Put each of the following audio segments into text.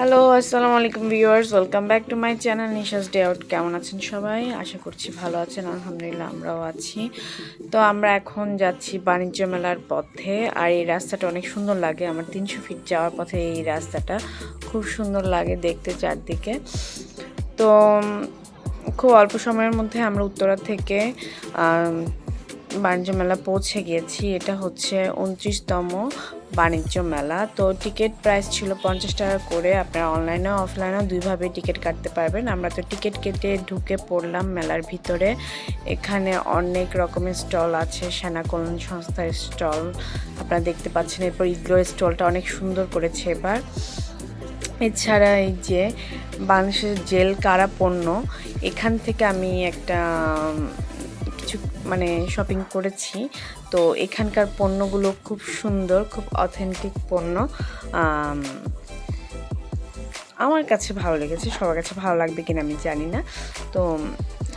Hello, আসসালামু আলাইকুম viewers, welcome back to my channel নিশাস day out. কেমন আছেন সবাই? আশা করছি ভালো আছেন। আলহামদুলিল্লাহ আমরাও আছি। তো আমরা এখন যাচ্ছি বাণিজ্য মেলার পথে। আর এই রাস্তাটা অনেক সুন্দর লাগে। আমার 300 ফিট যাওয়ার পথে এই রাস্তাটা খুব সুন্দর লাগে দেখতে চারদিকে। তো খুব অল্প সময়ের মধ্যে আমরা উত্তরা থেকে বাণিজ্য মেলা পৌঁছে গিয়েছি। এটা হচ্ছে 29তম বাণিজ্য মেলা। তো টিকিট প্রাইস ছিল 50 টাকা করে। আপনারা অনলাইনেও অফলাইনেও দুইভাবে টিকিট কাটতে পারবেন। আমরা তো টিকিট কেটে ঢুকে পড়লাম মেলার ভিতরে। এখানে অনেক রকমের স্টল আছে, সেনা কল্যাণ সংস্থার স্টল আপনারা দেখতে পাচ্ছেন। এরপর ইগলোর স্টলটা অনেক সুন্দর করেছে এবার। এছাড়া এই যে বাংলাদেশের জেল কারা পণ্য, এখান থেকে আমি একটা কিছু শপিং করেছি। তো এখানকার পণ্যগুলো খুব সুন্দর, খুব অথেন্টিক পণ্য। আমার কাছে ভালো লেগেছে, সবার কাছে ভালো লাগবে কিনা আমি জানি না। তো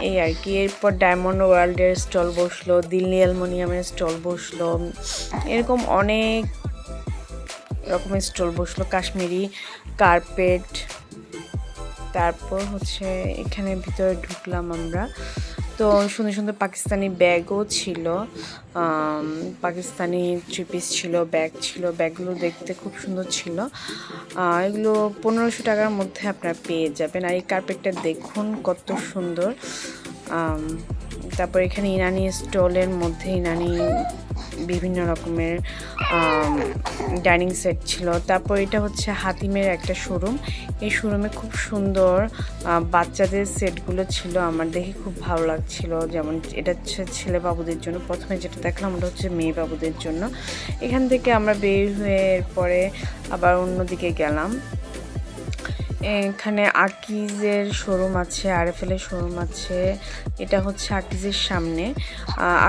এই আর কি। এরপর ডায়মন্ড ওয়ার্ল্ডের স্টল বসলো, দিল্লি অ্যালুমিনিয়ামের স্টল বসলো, এরকম অনেক রকমের স্টল বসলো। কাশ্মীরি কার্পেট, তারপর হচ্ছে এখানে ভিতরে ঢুকলাম আমরা। তো সুন্দর সুন্দর পাকিস্তানি ব্যাগও ছিল, পাকিস্তানি থ্রি পিস ছিল, ব্যাগ ছিল। ব্যাগগুলো দেখতে খুব সুন্দর ছিল। এগুলো 1500 টাকার মধ্যে আপনারা পেয়ে যাবেন। আর এই কার্পেটটা দেখুন কত সুন্দর। তারপর এখানে ইরানি স্টলের মধ্যে ইরানি বিভিন্ন রকমের ডাইনিং সেট ছিল। তারপর এটা হচ্ছে হাতিমের একটা শোরুম। এই শোরুমে খুব সুন্দর বাচ্চাদের সেটগুলো ছিল, আমার দেখে খুব ভালো লাগছিল। যেমন এটা হচ্ছে ছেলে বাবুদের জন্য, প্রথমে যেটা দেখলাম ওটা হচ্ছে মেয়ে বাবুদের জন্য। এখান থেকে আমরা বের হয়ে এরপরে আবার অন্যদিকে গেলাম। এখানে আকিজের শোরুম আছে, আরএফএলের শোরুম আছে। এটা হচ্ছে আকিজের সামনে।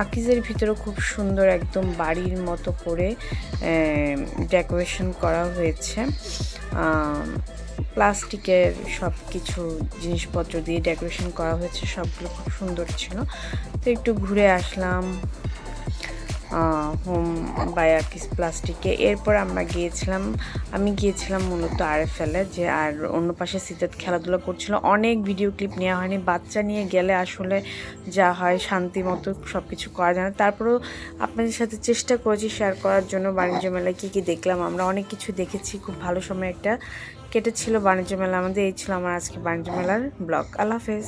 আকিজের ভিতরে খুব সুন্দর একদম বাড়ির মতো করে ডেকোরেশন করা হয়েছে। প্লাস্টিকের সব কিছু জিনিসপত্র দিয়ে ডেকোরেশন করা হয়েছে, সবগুলো খুব সুন্দর ছিল। তো একটু ঘুরে আসলাম হোম বাই আকিজ প্লাস্টিকে। এরপর আমি গিয়েছিলাম মূলত আরএফএলে, যে আর অন্য পাশে সিদ্ধার্থ খেলাধুলা করছিল। অনেক ভিডিও ক্লিপ নেওয়া হয়নি, বাচ্চা নিয়ে গেলে আসলে যা হয় শান্তি মতো সব কিছু করা যায় না। তারপরেও আপনাদের সাথে চেষ্টা করেছি শেয়ার করার জন্য বাণিজ্য মেলায় কী কী দেখলাম। আমরা অনেক কিছু দেখেছি, খুব ভালো সময় একটা কেটেছিল বাণিজ্য মেলা আমাদের। এই ছিল আমার আজকে বাণিজ্য মেলার ব্লগ। আল্লাহ হাফেজ।